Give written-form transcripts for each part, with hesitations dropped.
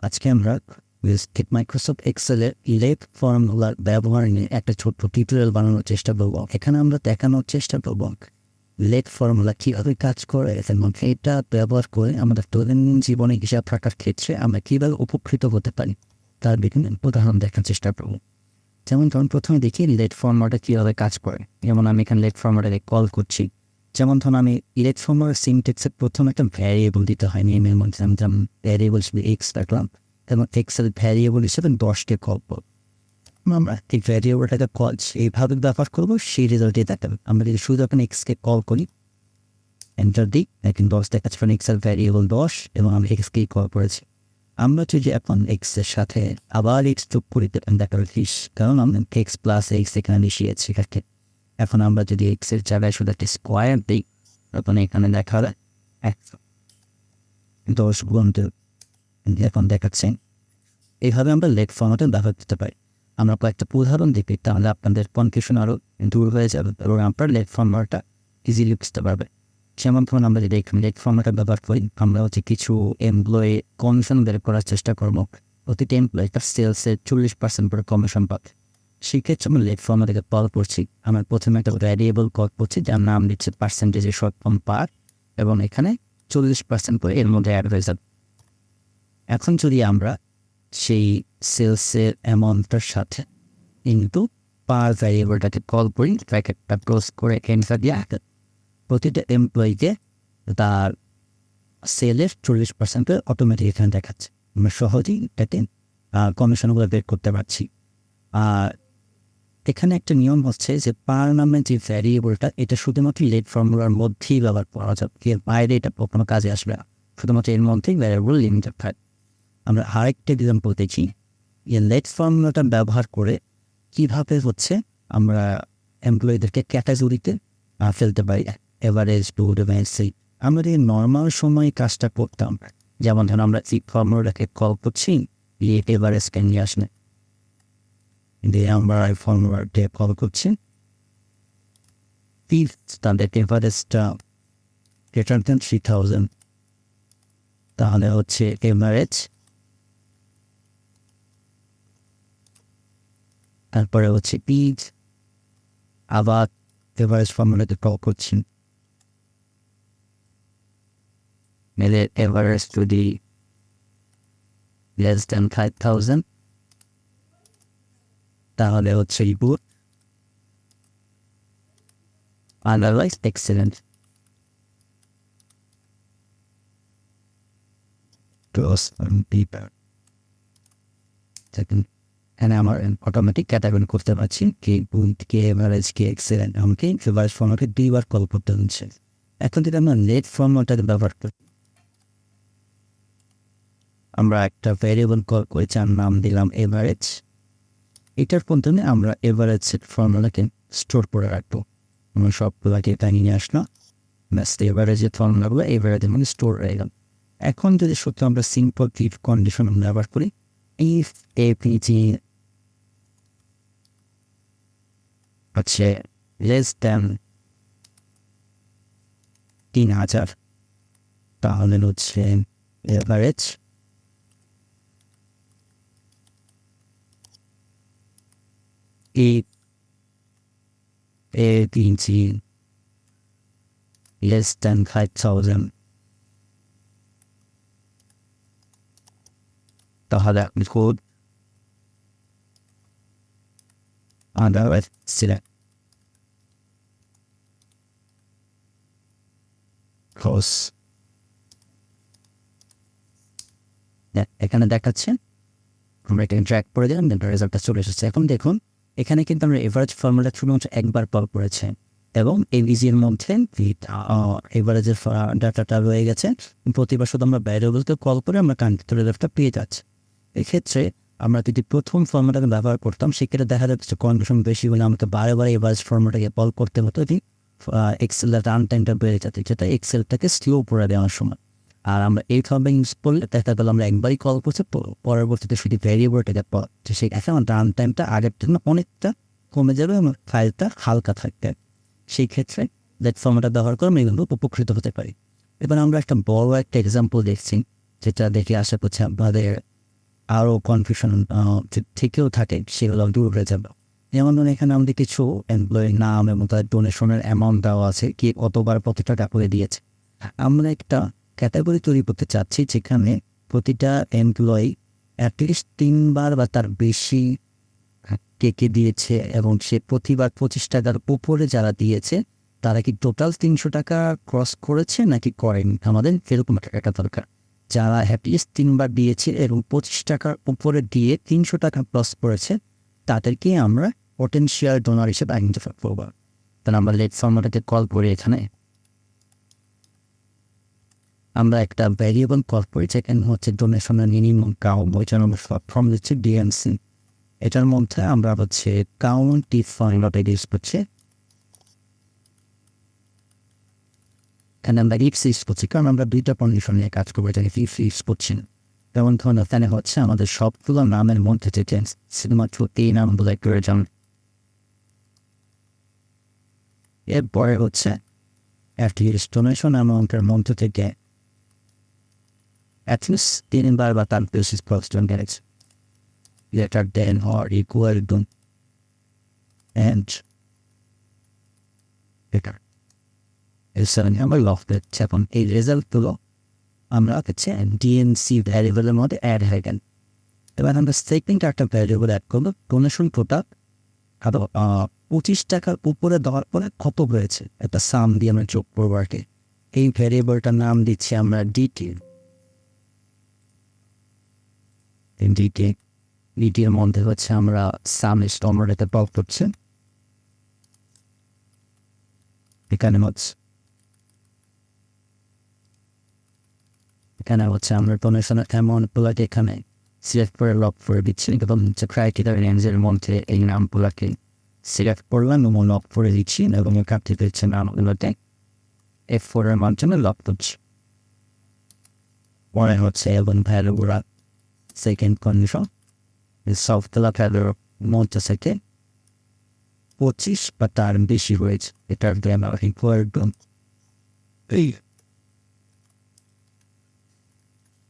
আজকে আমরা Microsoft এক্সেলের late ফর্মুলার ব্যবহার নিয়ে একটা ছোট্ট টিউটোরিয়াল বানানোর চেষ্টা করব। এখানে আমরা দেখানোর চেষ্টা করব লেট ফর্মুলা কীভাবে কাজ করে এবং এটা ব্যবহার করে আমাদের দৈনন্দিন জীবনে হিসাব রাখার ক্ষেত্রে আমরা কীভাবে উপকৃত হতে পারি তার বিভিন্ন উদাহরণ দেখার চেষ্টা করব। যেমন ধরুন প্রথমে দেখি লেট ফর্মুলাটা কীভাবে কাজ করে। যেমন আমি এখানে লেট ফর্মুলাটাকে কল করছি। যেমন ধরুন আমি লেট ফর্মুলার সিনট্যাক্সের প্রথমে একটা ভ্যারিয়েবল দিতে হয় নেমের মধ্যে। আমি যেমন ভ্যারিয়েবল হিসেবে এক্স রাখলাম এবং এক্সেল ভ্যারিয়েবল হিসেবে 10কে কল করব। আমরা এই ভ্যারিয়েবলটাকে কল এইভাবে ব্যবহার করবো, সেই রেজাল্টই দেখাবে। আমরা যদি শুধু এখন এক্সকে কল করি, এন্টার দিই, এখন 10 দেখাচ্ছে, কারণ এক্সেল ভ্যারিয়েবল 10 এবং আমি এক্সকেই কল করেছি। আমরা যদি এখন এক্সের সাথে আবার এক্স যোগ করি দেখাবে 30, কারণ আমরা এক্স প্লাস এক্স এখানে মিশিয়েছি। এখন আমরা যদি এক্সের জায়গায় শুধু একটা স্কোয়ার দিই, তখন এখানে দেখা যায় 10 গুণ এখন দেখাচ্ছে। এইভাবে আমরা লেট ফর্মেটে ব্যবহার করতে পারি। আমরা কয়েকটা উদাহরণ দেখি, তাহলে আপনাদের কনফিউশন আরও দূর হয়ে যাবে এবং আপনার লেট ফর্মেটটা ইজিলি বুঝতে পারবে। যেমন ধরুন আমরা যদি এখানে লেট ফর্মেটটা ব্যবহার করি, আমরা কিছু এমপ্লয়ি কমিশন বের করার চেষ্টা করবো। প্রতিটি এমপ্লয়ি তার সেলসের 40% করে কমিশন পাবে। সেক্ষেত্রে আমরা লেট ফর্মেটকে কল করছি। আমরা প্রথমে একটা ভ্যারিয়েবল কল করছি যার নাম দিচ্ছে পার্সেন্টেজের শর্ট ফর্ম পার, এবং এখানে 40% করে এর মধ্যে অ্যাড হয়ে যাবে। এখন যদি আমরা সেই সেলসের অ্যামাউন্টটার সাথে কিন্তু পার ভ্যারিয়েবলটাকে কল করি, ব্র্যাকেটটা ক্লোজ করে এন্টার দিয়ে প্রতিটা এমপ্লয়িকে তার সেলের 40% অটোমেটিক এখানে দেখাচ্ছে। আমরা সহজেই এটাতে কমিশনগুলো বের করতে পারছি। আর এখানে একটা নিয়ম হচ্ছে যে পার নামের যে ভ্যারিয়েবলটা, এটা শুধুমাত্র লেট ফর্মুলার মধ্যেই ব্যবহার করা যাবে, এর বাইরে এটা কখনো কাজে আসবে না। শুধুমাত্র এর মধ্যেই ভ্যারিয়েবল লিমিটেড থাকে। আমরা আরেকটা এক্সাম্পল দেখি, এই লেট ফর্মুলাটা ব্যবহার করে কীভাবে আমরা এমপ্লয়ীদেরকে ক্যাটাগরিতে ফেলতে পারি, এভারেজ, গুড এবং এক্সেল। আমরা যদি নর্মাল সময়ে কাজটা করতাম, যেমন ধরুন আমরা এই ফর্মুলাটাকে কল করছি, এভারেজকে নিয়ে আসলে দিয়ে আমরা এই ফর্মুলাতে কল করছি, তাদের এভারেজটা গ্রেটার দেন 3000, তাহলে এভারেজ, তারপরে পিজ, আবার এভারেজ ফর্মুলাতে কল করছি, মেলে এভারেজ যদি লেস দেন 5000, তাহলে গুড, আদারওয়াইজ এক্সেলেন্ট। এখানে আমার অটোমেটিক ক্যাটাগরি করতে পারছি কি গুড, কে এভারেজ, কে এক্সেলেন্ট। আমাকে এভারেজ ফর্মুলাকে 2বার কল করতে হচ্ছে। এখন যদি আমরা লেট ফর্মুলাটাকে ব্যবহার করি, আমরা একটা ভ্যারিয়েবল কল করে যার নাম দিলাম এভারেজ। এটার মাধ্যমে আমরা এভারেজের ফর্মুলাকে স্টোর করে রাখবো। আমরা সবগুলোকে এটা নিয়ে আসলাম, ব্যাস এভারেজের ফর্মুলাগুলো এভারেজের মধ্যে স্টোর হয়ে গেল। এখন যদি সত্যি আমরা সিম্পল ইফ কন্ডিশন ব্যবহার করি, ইফ এপিজি লেস দেন 3000, তাহলে average if APG less than 5000, তাহলে আপনি কোড আদারওয়াইজ সিলেক্ট ক্লোজ। এখানে দেখাচ্ছে, আমরা এটাকে ড্র্যাগ করে দিলাম, রেজাল্টটা চলে এসেছে। এখন দেখুন এখানে কিন্তু আমরা এভারেজ ফর্মুলা শুধুমাত্র একবার কল করেছে এবং এভিজির মধ্যে এভারেজের ডাটাটা রয়ে গেছে। প্রতিবার শুধু আমরা ভ্যারিয়েবলকে কল করে আমরা কাঙ্ক্ষিত রেজাল্টটা পেয়ে যাচ্ছি। এক্ষেত্রে আমরা যদি প্রথম ফর্মুলাটাকে ব্যবহার করতাম, সেক্ষেত্রে দেখা যাচ্ছে কনফিউশন বেশি হলে আমাকে বারে বারে এভারেজ ফর্মুলাটাকে কল করতে হতো, এক্সেলের রান টাইমটা বেড়ে যেত, যেটা এক্সেলটাকে স্লো করে দেওয়ার সময়। আর আমরা এইভাবে ইউজ করলে দেখা গেল আমরা একবারই কল করছি, পরবর্তীতে শুধু ভ্যারিয়েবলটাকে পাচ্ছে, সেই এখন রান টাইমটা আগের জন্য অনেকটা কমে যাবে এবং ফাইলটা হালকা থাকবে। সেই ক্ষেত্রে লেট ফর্মুলা ব্যবহার করে আমরা এগুলো উপকৃত হতে পারি। এবার আমরা একটা বড় একটা এক্সাম্পল দেখছি, যেটা দেখে আশা করছি আপনাদের আরও কনফিউশন থেকেও থাকে সেগুলো দূর হয়ে যাবে। যেমন ধরুন এখানে আমাদের কিছু এমপ্লয়ির নাম এবং তাদের ডোনেশনের অ্যামাউন্ট দেওয়া আছে, কি কতবার কত টাকা করে দিয়েছে। আমরা একটা ক্যাটাগরি তৈরি করতে চাচ্ছি যেখানে প্রতিটা এমপ্লয়ি অ্যাটলিস্ট 3 বার বা তার বেশি কে দিয়েছে এবং সে প্রতিবার 25 টাকার উপরে যারা দিয়েছে তারা কি টোটাল 300 টাকা ক্রস করেছে নাকি করেনি, আমাদের এরকম একটা টাকা দরকার। যারা অ্যাটলিস্ট 3 বার দিয়েছে এবং 25 টাকার উপরে দিয়ে 300 টাকা ক্রস করেছে তাদেরকে আমরা পটেনশিয়াল ডোনার হিসেবে আইডেন্টিফাই করবো। তাহলে আমরা লেট ফর্মুলাটাকে কল করি, এখানে আমরা একটা ভ্যারিয়েবল কল করি যেখানে হচ্ছে ডোনেশনের মিনিমাম কাউন্ট, ওইটার আমরা ফর্ম দিচ্ছি ডিএনসি। এটার মধ্যে আমরা হচ্ছে কাউন্ট টি ফর্মুলাটা ইউজ করছি। এখানে আমরা ইফ ইউজ করছি কারণ আমরা দুইটা কন্ডিশন নিয়ে কাজ করবো, এটাকে ইফ ইউজ করছি না। যেমন ধরুন এখানে হচ্ছে আমাদের সবগুলো নামের মধ্যে থেকে শুধুমাত্র এই নামগুলো করে যান। এরপরে হচ্ছে অ্যাটলিস্ট ডোনেশন অ্যামাউন্টের মধ্যে থেকে অ্যাটলিস্ট 3 বার বা তার বেশি প্রয়োজন গেছে greater than or equal to and better. এছাড়া আমরা লফ দিচ্ছি। এখন এই রেজাল্টগুলো আমরা হচ্ছে ডিএনসি ভ্যারিয়েবলের মধ্যে অ্যাড হয়ে গেল। এবার আমরা সেকেন্ড একটা ভ্যারিয়েবল অ্যাড করবো, ডোনেশন টোটাল 25 টাকার উপরে দেওয়ার পরে কত হয়েছে একটা সাম দিয়ে আমরা যোগ করবো আর কি। এই ভ্যারিয়েবলটার নাম দিচ্ছি আমরা ডিটেল। ডিটির মধ্যে হচ্ছে আমরা সাম স্টমারেতে পপ করছি। এখানে হচ্ছে আমরা ডোনেশনের অ্যামাউন্টগুলোকে এখানে সিলেক্ট করে লক করে দিচ্ছি এবং হচ্ছে ক্রাইটেরিয়া রেঞ্জের মধ্যে এই নামগুলোকে সিলেক্ট করলাম এবং লক করে দিচ্ছি এবং এখান থেকে হচ্ছে নামগুলোতে F4 এর মাধ্যমে লক করছি। পরে হচ্ছে এবং ভ্যালুগুলো সেকেন্ড কন্ডিশন সফটওয়্যার ভ্যালুর মধ্যে থেকে 25 বা তার বেশি হয়েছে, এটার জন্য ইকুয়াল টু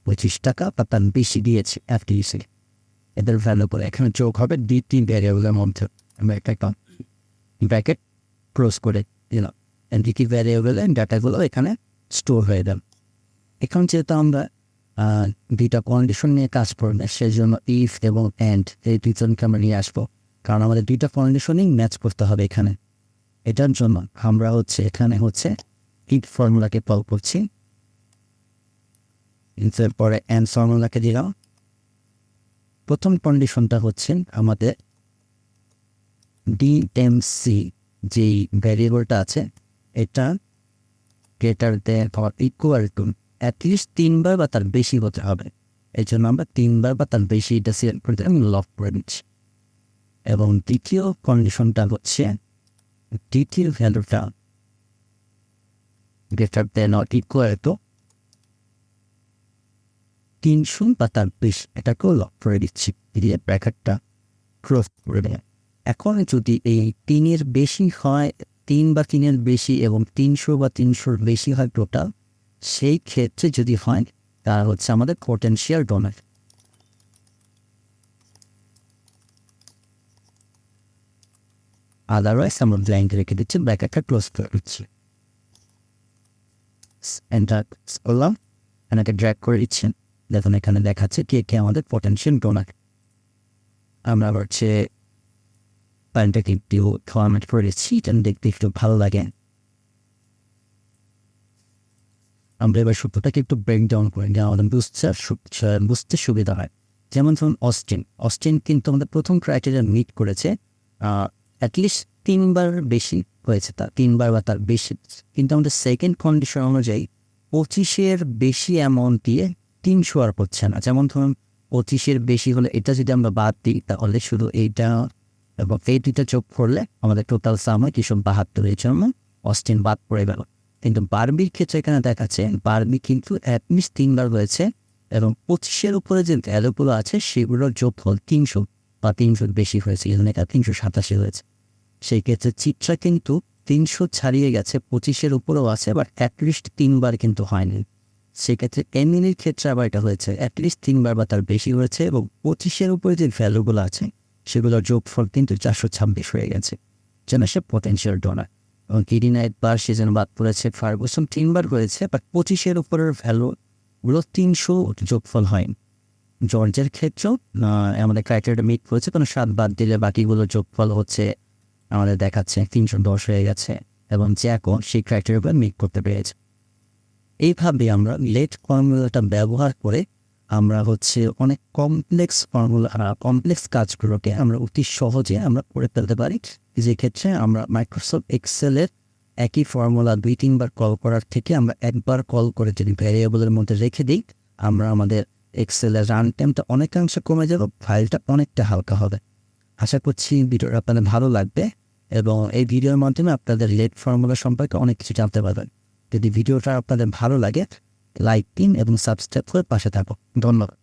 25 টাকা বা তার বেশি দিয়েছে এফটিসি। এদের ভ্যালু করে এখানে যোগ হবে দুই ভ্যারিয়েবলের মধ্যে। আমরা একটা ব্র্যাকেট ক্লোজ করে দিলাম, দুটি ভ্যারিয়েবলের ডাটাগুলো এখানে স্টোর হয়ে গেল। এখন যেহেতু আমরা দুইটা কন্ডিশন নিয়ে কাজ করবে সেই জন্য ইফ এবং অ্যান্ড এই দুইজনকে আমরা নিয়ে আসবো, কারণ আমাদের দুইটা কন্ডিশনই ম্যাচ করতে হবে এখানে। এটার জন্য আমরা হচ্ছে এখানে হচ্ছে ইফ ফর্মুলাকে কল করছি, পরে অ্যান্ড ফর্মুলাকে দিলাম। প্রথম কন্ডিশনটা হচ্ছে আমাদের ডিএমসি যেই ভ্যারিয়েবলটা আছে এটা greater than or equal to at least 3 বার বা তার বেশি হতে হবে। এই জন্য আমরা 3 বার বা তার বেশি এটা সিলেক্ট করে আমি লক করে দিচ্ছি। এবং দ্বিতীয় কন্ডিশনটা হচ্ছে দ্বিতীয় ভ্যালুটা greater than or equal to 300 বা তার বেশি, এটাকেও লক করে দিচ্ছি। দিয়ে ব্র্যাকেটটা ক্লোজ করে দেয়। এখন যদি এই 3-এর বেশি হয়, 3 বা 3-এর বেশি এবং 300 বা 300-র বেশি হয় টোটাল, সেই ক্ষেত্রে যদি হয় তারা হচ্ছে আমাদের পটেনশিয়াল ডোনার। আদারওয়াইজ আমরা ব্ল্যাঙ্ক রেখে দিচ্ছি, ব্র্যাকেটটা ক্লোজ করে দিচ্ছি। এন্টার করলাম, এনাকে ড্র্যাগ করে দিচ্ছি। দেখুন এখানে দেখাচ্ছে কে কে আমাদের পটেনশিয়াল ডোনার। আমরা হচ্ছে প্যান্টটাকে একটু ফরম্যাট করে দিচ্ছি, এটা দেখতে একটু ভালো লাগে। আমরা এবার সূত্রটাকে একটু ব্রেক ডাউন করে নিই, আমাদের বুঝতে সুবিধা হয়। যেমন ধরুন অস্টিন কিন্তু আমাদের প্রথম ক্রাইটেরিয়া মিট করেছে, অ্যাটলিস্ট 3 বার বেশি হয়েছে, তার 3 বার বা তার বেশি। কিন্তু আমাদের সেকেন্ড কন্ডিশন অনুযায়ী 25-এর বেশি অ্যামাউন্ট দিয়ে 300 আর হচ্ছে না। যেমন ধরুন 25-এর বেশি হলে এটা যদি আমরা বাদ দিই তাহলে শুধু এইটা এবং এই দুইটা যোগ করলে আমাদের টোটাল সাম হয় 372। এই জন্য অস্টিন বাদ পড়ে গেল। কিন্তু বারবির ক্ষেত্রে এখানে দেখাচ্ছে বারবি কিন্তু অ্যাটলিস্ট 3 বার হয়েছে এবং 25-এর উপরে যে ভ্যালুগুলো আছে সেগুলোর যোগফল 300 বা 300 বেশি হয়েছে, এখানে এটা 387 হয়েছে। সেই ক্ষেত্রে চিত্রা কিন্তু 300 ছাড়িয়ে গেছে, 25-এর উপরেও আছে, বাট অ্যাটলিস্ট 3 বার কিন্তু হয়নি। সেক্ষেত্রে এমএনএর ক্ষেত্রে আবার এটা হয়েছে অ্যাটলিস্ট 3বার বা তার বেশি হয়েছে এবং 25-এর উপরে যে ভ্যালুগুলো আছে সেগুলোর যোগফল কিন্তু 426 হয়ে গেছে, যেন সে পটেনশিয়াল ডোনার। এবং কিডিনা একবার সে যেন বাদ পড়েছে, ফার্গুসন 3বার হয়েছে, বাট 25-এর উপরের ভ্যালুগুলো 300 যোগফল হয়নি। জর্জের ক্ষেত্রেও আমাদের ক্রাইটেরিয়াটা মিট করেছে, কোনো 7 বাদ দিলে বাকিগুলো যোগফল হচ্ছে আমাদের দেখাচ্ছে 310 হয়ে গেছে, এবং জ্যাকও সেই ক্রাইটেরিয়াগুলো মিট করতে পেরেছে। এইভাবে আমরা লেট ফর্মুলাটা ব্যবহার করে আমরা অনেক কমপ্লেক্স কাজগুলোকে আমরা অতি সহজে আমরা করে ফেলতে পারি, যে ক্ষেত্রে আমরা মাইক্রোসফট এক্সেলের একই ফর্মুলা 2-3বার কল করার থেকে আমরা একবার কল করে যদি ভ্যারিয়েবলের মধ্যে রেখে দিই, আমরা আমাদের এক্সেলের রান টাইমটা অনেকাংশে কমে যাবে, ফাইলটা অনেকটা হালকা হবে। আশা করছি ভিডিওটা আপনাদের ভালো লাগবে এবং এই ভিডিওর মাধ্যমে আপনাদের লেট ফর্মুলা সম্পর্কে অনেক কিছু জানতে পারবেন। যদি ভিডিওটা আপনাদের ভালো লাগে, লাইক দিন এবং সাবস্ক্রাইব করে পাশে থাকুন। ধন্যবাদ।